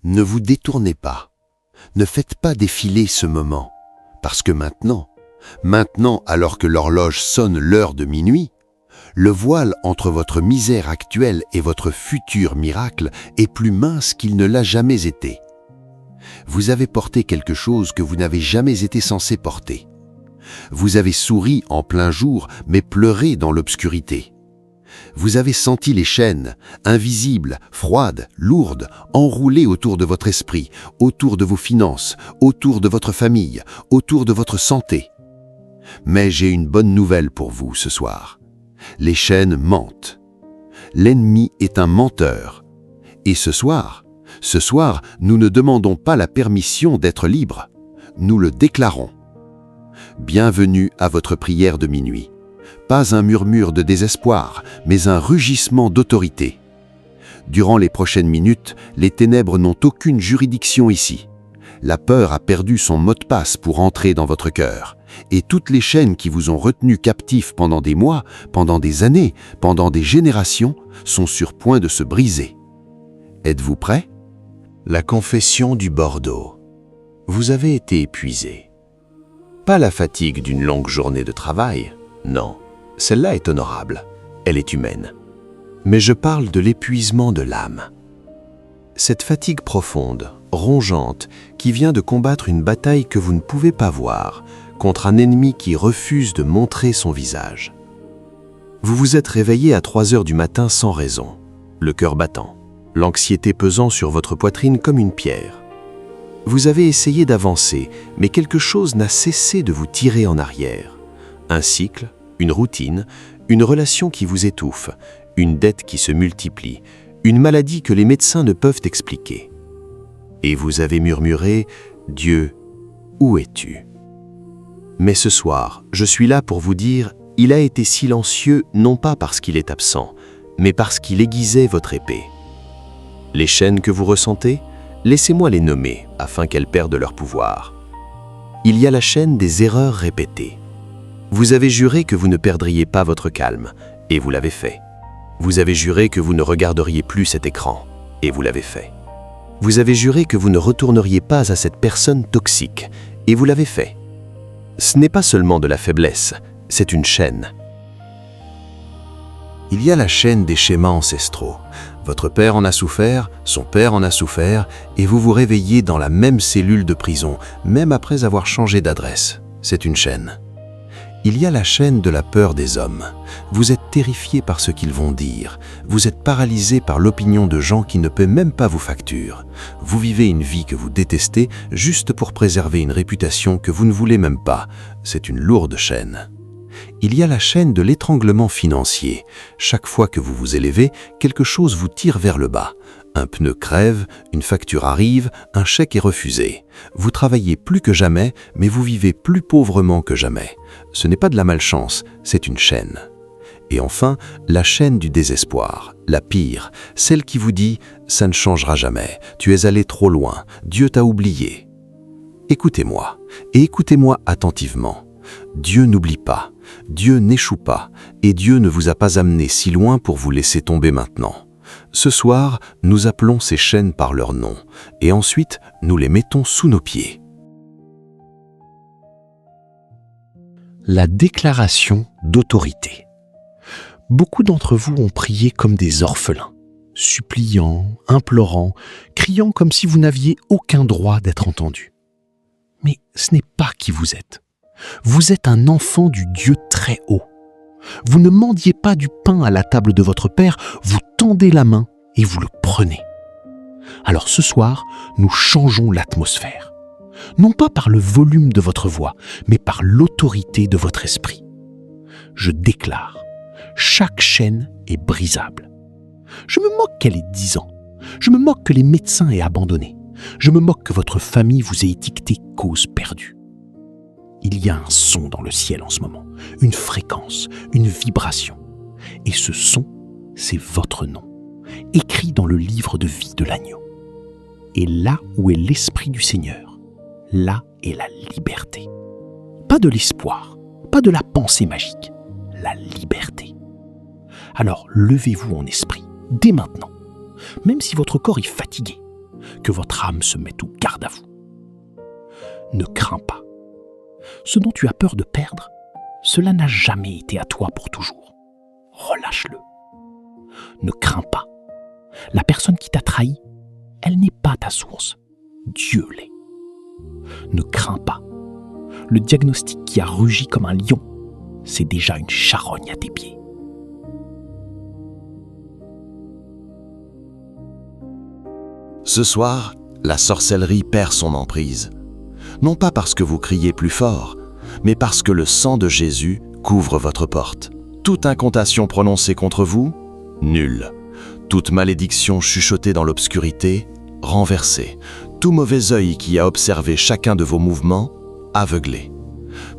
Ne vous détournez pas. Ne faites pas défiler ce moment, parce que maintenant alors que l'horloge sonne l'heure de minuit, le voile entre votre misère actuelle et votre futur miracle est plus mince qu'il ne l'a jamais été. Vous avez porté quelque chose que vous n'avez jamais été censé porter. Vous avez souri en plein jour, mais pleuré dans l'obscurité. Vous avez senti les chaînes, invisibles, froides, lourdes, enroulées autour de votre esprit, autour de vos finances, autour de votre famille, autour de votre santé. Mais j'ai une bonne nouvelle pour vous ce soir. Les chaînes mentent. L'ennemi est un menteur. Et ce soir, nous ne demandons pas la permission d'être libres. Nous le déclarons. Bienvenue à votre prière de minuit. Pas un murmure de désespoir, mais un rugissement d'autorité. Durant les prochaines minutes, les ténèbres n'ont aucune juridiction ici. La peur a perdu son mot de passe pour entrer dans votre cœur. Et toutes les chaînes qui vous ont retenu captifs pendant des mois, pendant des années, pendant des générations, sont sur point de se briser. Êtes-vous prêts? La confession du Bordeaux. Vous avez été épuisé. Pas la fatigue d'une longue journée de travail, non, celle-là est honorable, elle est humaine. Mais je parle de l'épuisement de l'âme. Cette fatigue profonde, rongeante, qui vient de combattre une bataille que vous ne pouvez pas voir, contre un ennemi qui refuse de montrer son visage. Vous vous êtes réveillé à 3 heures du matin sans raison, le cœur battant, l'anxiété pesant sur votre poitrine comme une pierre. Vous avez essayé d'avancer, mais quelque chose n'a cessé de vous tirer en arrière. Un cycle, une routine, une relation qui vous étouffe, une dette qui se multiplie, une maladie que les médecins ne peuvent expliquer. Et vous avez murmuré « Dieu, où es-tu » Mais ce soir, je suis là pour vous dire, il a été silencieux non pas parce qu'il est absent, mais parce qu'il aiguisait votre épée. Les chaînes que vous ressentez, laissez-moi les nommer afin qu'elles perdent leur pouvoir. Il y a la chaîne des erreurs répétées. Vous avez juré que vous ne perdriez pas votre calme, et vous l'avez fait. Vous avez juré que vous ne regarderiez plus cet écran, et vous l'avez fait. Vous avez juré que vous ne retourneriez pas à cette personne toxique, et vous l'avez fait. Ce n'est pas seulement de la faiblesse, c'est une chaîne. Il y a la chaîne des schémas ancestraux. Votre père en a souffert, son père en a souffert, et vous vous réveillez dans la même cellule de prison, même après avoir changé d'adresse. C'est une chaîne. Il y a la chaîne de la peur des hommes. Vous êtes terrifié par ce qu'ils vont dire. Vous êtes paralysé par l'opinion de gens qui ne paient même pas vos factures. Vous vivez une vie que vous détestez juste pour préserver une réputation que vous ne voulez même pas. C'est une lourde chaîne. Il y a la chaîne de l'étranglement financier. Chaque fois que vous vous élevez, quelque chose vous tire vers le bas. Un pneu crève, une facture arrive, un chèque est refusé. Vous travaillez plus que jamais, mais vous vivez plus pauvrement que jamais. Ce n'est pas de la malchance, c'est une chaîne. Et enfin, la chaîne du désespoir, la pire, celle qui vous dit « ça ne changera jamais, tu es allé trop loin, Dieu t'a oublié ». Écoutez-moi, et écoutez-moi attentivement. Dieu n'oublie pas, Dieu n'échoue pas, et Dieu ne vous a pas amené si loin pour vous laisser tomber maintenant. Ce soir, nous appelons ces chaînes par leur nom, et ensuite, nous les mettons sous nos pieds. La déclaration d'autorité. Beaucoup d'entre vous ont prié comme des orphelins, suppliant, implorant, criant comme si vous n'aviez aucun droit d'être entendu. Mais ce n'est pas qui vous êtes. Vous êtes un enfant du Dieu très haut. Vous ne mendiez pas du pain à la table de votre Père, vous tendez la main et vous le prenez. Alors ce soir, nous changeons l'atmosphère. Non pas par le volume de votre voix, mais par l'autorité de votre esprit. Je déclare, chaque chaîne est brisable. Je me moque qu'elle ait 10 ans. Je me moque que les médecins aient abandonné. Je me moque que votre famille vous ait étiqueté cause perdue. Il y a un son dans le ciel en ce moment, une fréquence, une vibration. Et ce son, c'est votre nom, écrit dans le livre de vie de l'agneau. Et là où est l'Esprit du Seigneur, là est la liberté. Pas de l'espoir, pas de la pensée magique, la liberté. Alors levez-vous en esprit, dès maintenant, même si votre corps est fatigué. que votre âme se mette au garde à vous. Ne crains pas. Ce dont tu as peur de perdre, cela n'a jamais été à toi pour toujours. Relâche-le. Ne crains pas. La personne qui t'a trahi, elle n'est pas ta source. Dieu l'est. Ne crains pas. Le diagnostic qui a rugi comme un lion, c'est déjà une charogne à tes pieds. Ce soir, la sorcellerie perd son emprise. Non pas parce que vous criez plus fort, mais parce que le sang de Jésus couvre votre porte. Toute incantation prononcée contre vous, nulle. Toute malédiction chuchotée dans l'obscurité, renversée. Tout mauvais œil qui a observé chacun de vos mouvements, aveuglé.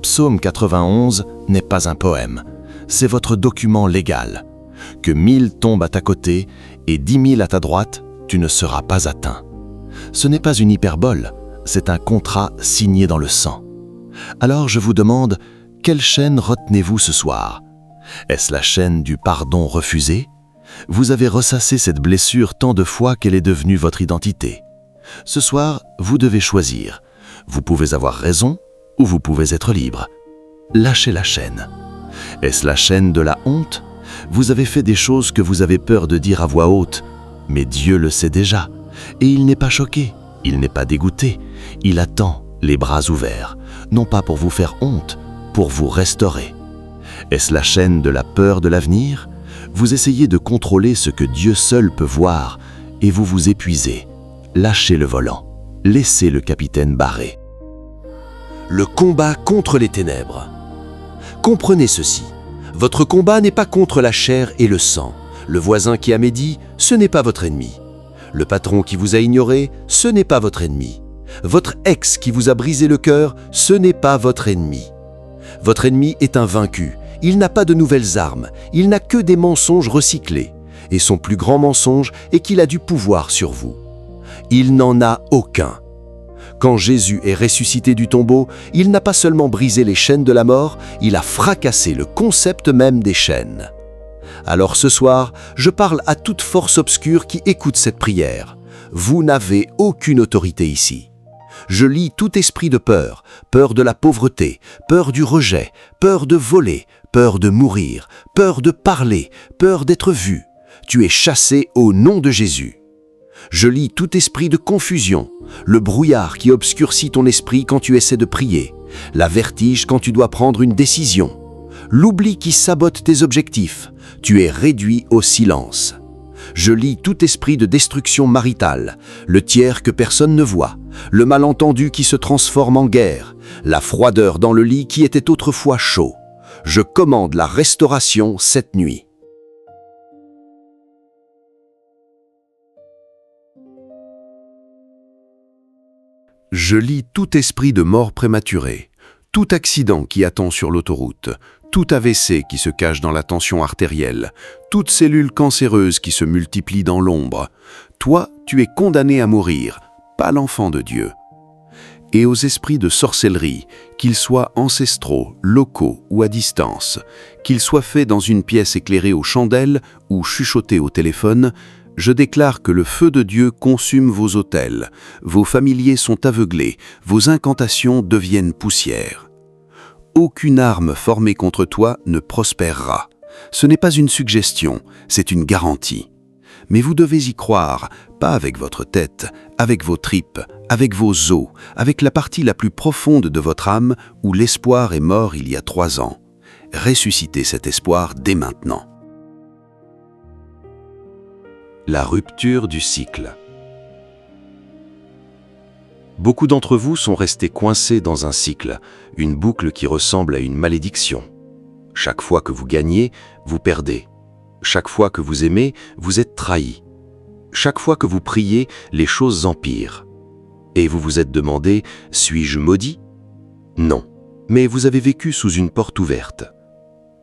Psaume 91 n'est pas un poème, c'est votre document légal. Que 1000 tombent à ta côté et 10 000 à ta droite, tu ne seras pas atteint. Ce n'est pas une hyperbole, c'est un contrat signé dans le sang. Alors je vous demande, quelle chaîne retenez-vous ce soir? Est-ce la chaîne du pardon refusé? Vous avez ressassé cette blessure tant de fois qu'elle est devenue votre identité. Ce soir, vous devez choisir. Vous pouvez avoir raison ou vous pouvez être libre. Lâchez la chaîne. Est-ce la chaîne de la honte? Vous avez fait des choses que vous avez peur de dire à voix haute, mais Dieu le sait déjà, et il n'est pas choqué, il n'est pas dégoûté, il attend les bras ouverts, non pas pour vous faire honte, pour vous restaurer. Est-ce la chaîne de la peur de l'avenir? Vous essayez de contrôler ce que Dieu seul peut voir, et vous vous épuisez. Lâchez le volant, laissez le capitaine barrer. Le combat contre les ténèbres. Comprenez ceci, votre combat n'est pas contre la chair et le sang. Le voisin qui a médit, ce n'est pas votre ennemi. Le patron qui vous a ignoré, ce n'est pas votre ennemi. Votre ex qui vous a brisé le cœur, ce n'est pas votre ennemi. Votre ennemi est un vaincu. Il n'a pas de nouvelles armes. Il n'a que des mensonges recyclés. Et son plus grand mensonge est qu'il a du pouvoir sur vous. Il n'en a aucun. Quand Jésus est ressuscité du tombeau, il n'a pas seulement brisé les chaînes de la mort, il a fracassé le concept même des chaînes. Alors ce soir, je parle à toute force obscure qui écoute cette prière. Vous n'avez aucune autorité ici. Je lis tout esprit de peur, peur de la pauvreté, peur du rejet, peur de voler, peur de mourir, peur de parler, peur d'être vu. Tu es chassé au nom de Jésus. Je lis tout esprit de confusion, le brouillard qui obscurcit ton esprit quand tu essaies de prier, la vertige quand tu dois prendre une décision, l'oubli qui sabote tes objectifs. Tu es réduit au silence. Je lis tout esprit de destruction maritale, le tiers que personne ne voit, le malentendu qui se transforme en guerre, la froideur dans le lit qui était autrefois chaud. Je commande la restauration cette nuit. Je lis tout esprit de mort prématurée, tout accident qui attend sur l'autoroute, tout AVC qui se cache dans la tension artérielle, toute cellule cancéreuse qui se multiplie dans l'ombre. Toi, tu es condamné à mourir, pas l'enfant de Dieu. Et aux esprits de sorcellerie, qu'ils soient ancestraux, locaux ou à distance, qu'ils soient faits dans une pièce éclairée aux chandelles ou chuchotés au téléphone, je déclare que le feu de Dieu consume vos autels, vos familiers sont aveuglés, vos incantations deviennent poussière. Aucune arme formée contre toi ne prospérera. Ce n'est pas une suggestion, c'est une garantie. Mais vous devez y croire, pas avec votre tête, avec vos tripes, avec vos os, avec la partie la plus profonde de votre âme où l'espoir est mort il y a 3 ans. Ressuscitez cet espoir dès maintenant. La rupture du cycle. Beaucoup d'entre vous sont restés coincés dans un cycle, une boucle qui ressemble à une malédiction. Chaque fois que vous gagnez, vous perdez. Chaque fois que vous aimez, vous êtes trahi. Chaque fois que vous priez, les choses empirent. Et vous vous êtes demandé, suis-je maudit? Non, mais vous avez vécu sous une porte ouverte.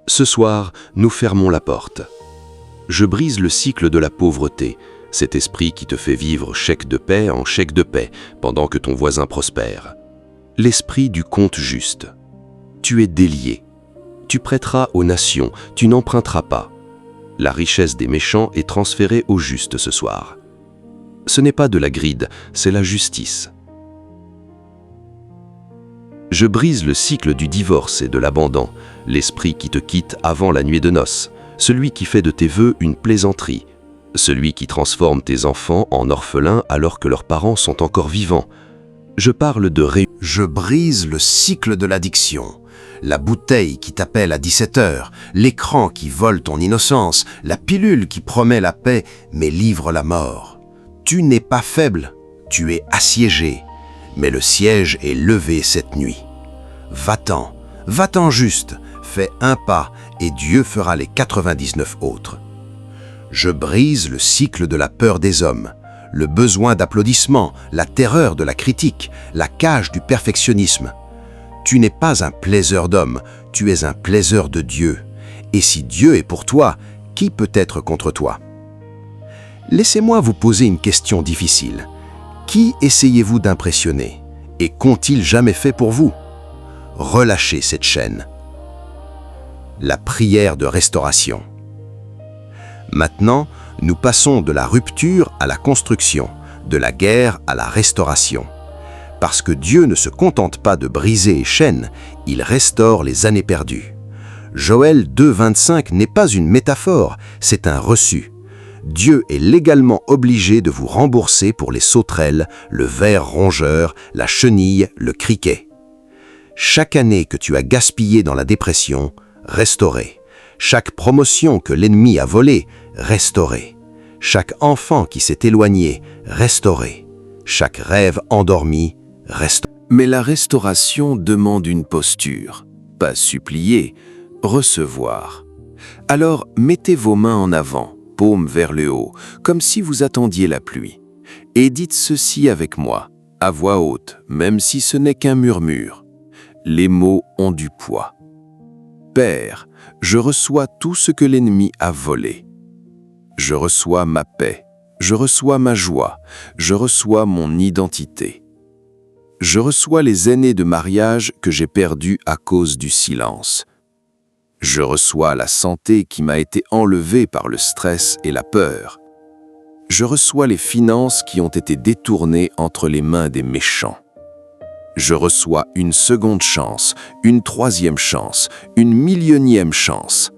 Ce soir, nous fermons la porte. Je brise le cycle de la pauvreté, cet esprit qui te fait vivre chèque de paix en chèque de paix pendant que ton voisin prospère. L'esprit du compte juste. Tu es délié. Tu prêteras aux nations, tu n'emprunteras pas. La richesse des méchants est transférée aux justes ce soir. Ce n'est pas de la gride, c'est la justice. Je brise le cycle du divorce et de l'abandon, l'esprit qui te quitte avant la nuit de noces, celui qui fait de tes vœux une plaisanterie, celui qui transforme tes enfants en orphelins alors que leurs parents sont encore vivants. Je parle de Je brise le cycle de l'addiction. La bouteille qui t'appelle à 17 heures, l'écran qui vole ton innocence, la pilule qui promet la paix mais livre la mort. Tu n'es pas faible, tu es assiégé, mais le siège est levé cette nuit. Va-t'en juste, fais un pas et Dieu fera les 99 autres. Je brise le cycle de la peur des hommes, le besoin d'applaudissements, la terreur de la critique, la cage du perfectionnisme. Tu n'es pas un plaiseur d'homme, tu es un plaiseur de Dieu. Et si Dieu est pour toi, qui peut être contre toi? Laissez-moi vous poser une question difficile. Qui essayez-vous d'impressionner? Et qu'ont-ils jamais fait pour vous? Relâchez cette chaîne. La prière de restauration. Maintenant, nous passons de la rupture à la construction, de la guerre à la restauration. Parce que Dieu ne se contente pas de briser les chaînes, il restaure les années perdues. Joël 2,25 n'est pas une métaphore, c'est un reçu. Dieu est légalement obligé de vous rembourser pour les sauterelles, le ver rongeur, la chenille, le criquet. Chaque année que tu as gaspillée dans la dépression, restaurée. Chaque promotion que l'ennemi a volée, restaurée. Chaque enfant qui s'est éloigné, restauré. Chaque rêve endormi, restauré. Mais la restauration demande une posture, pas supplier, recevoir. Alors mettez vos mains en avant, paumes vers le haut, comme si vous attendiez la pluie. Et dites ceci avec moi, à voix haute, même si ce n'est qu'un murmure. Les mots ont du poids. Père, je reçois tout ce que l'ennemi a volé. Je reçois ma paix, je reçois ma joie, je reçois mon identité. Je reçois les années de mariage que j'ai perdues à cause du silence. Je reçois la santé qui m'a été enlevée par le stress et la peur. Je reçois les finances qui ont été détournées entre les mains des méchants. Je reçois une seconde chance, une troisième chance, une millionième chance.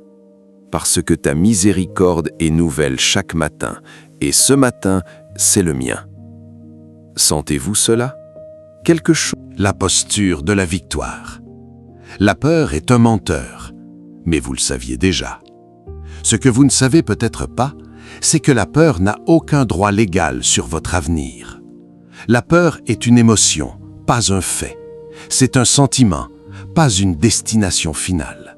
Parce que ta miséricorde est nouvelle chaque matin, et ce matin, c'est le mien. Sentez-vous cela? Quelque chose. La posture de la victoire. La peur est un menteur, mais vous le saviez déjà. Ce que vous ne savez peut-être pas, c'est que la peur n'a aucun droit légal sur votre avenir. La peur est une émotion, pas un fait. C'est un sentiment, pas une destination finale.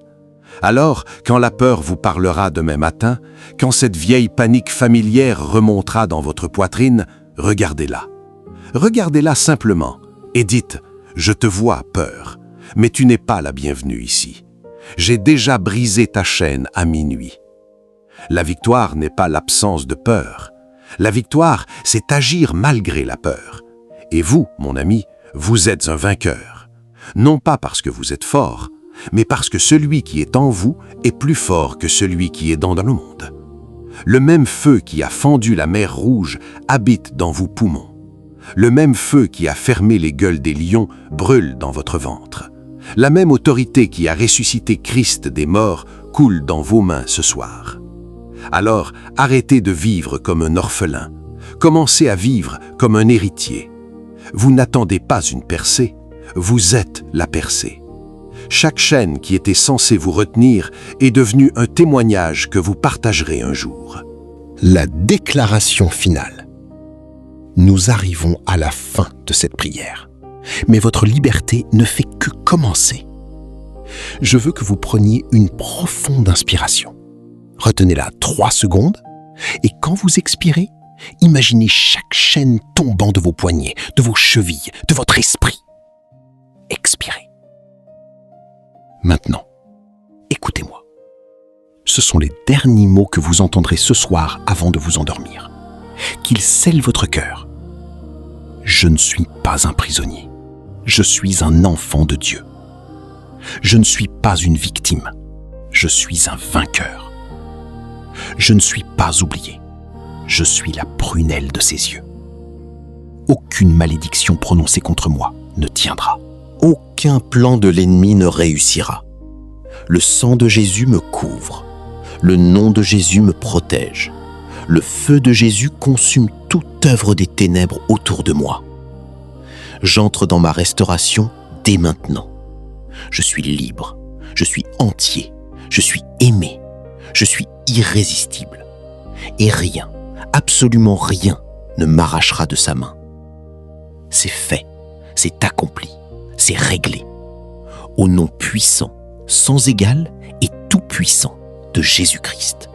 Alors, quand la peur vous parlera demain matin, quand cette vieille panique familière remontera dans votre poitrine, regardez-la. Regardez-la simplement et dites « Je te vois, peur, mais tu n'es pas la bienvenue ici. J'ai déjà brisé ta chaîne à minuit. » La victoire n'est pas l'absence de peur. La victoire, c'est agir malgré la peur. Et vous, mon ami, vous êtes un vainqueur. Non pas parce que vous êtes fort, mais parce que celui qui est en vous est plus fort que celui qui est dans le monde. Le même feu qui a fendu la mer Rouge habite dans vos poumons. Le même feu qui a fermé les gueules des lions brûle dans votre ventre. La même autorité qui a ressuscité Christ des morts coule dans vos mains ce soir. Alors, arrêtez de vivre comme un orphelin. Commencez à vivre comme un héritier. Vous n'attendez pas une percée, vous êtes la percée. Chaque chaîne qui était censée vous retenir est devenue un témoignage que vous partagerez un jour. La déclaration finale. Nous arrivons à la fin de cette prière, mais votre liberté ne fait que commencer. Je veux que vous preniez une profonde inspiration. Retenez-la 3 secondes et quand vous expirez, imaginez chaque chaîne tombant de vos poignets, de vos chevilles, de votre esprit. Expirez. Maintenant, écoutez-moi. Ce sont les derniers mots que vous entendrez ce soir avant de vous endormir. Qu'ils scellent votre cœur. Je ne suis pas un prisonnier. Je suis un enfant de Dieu. Je ne suis pas une victime. Je suis un vainqueur. Je ne suis pas oublié. Je suis la prunelle de ses yeux. aucune malédiction prononcée contre moi ne tiendra. Aucun plan de l'ennemi ne réussira. Le sang de Jésus me couvre. Le nom de Jésus me protège. Le feu de Jésus consume toute œuvre des ténèbres autour de moi. J'entre dans ma restauration dès maintenant. Je suis libre, je suis entier, je suis aimé, je suis irrésistible. Et rien, absolument rien, ne m'arrachera de sa main. C'est fait, c'est accompli, c'est réglé. Au nom puissant, sans égal et tout-puissant de Jésus-Christ.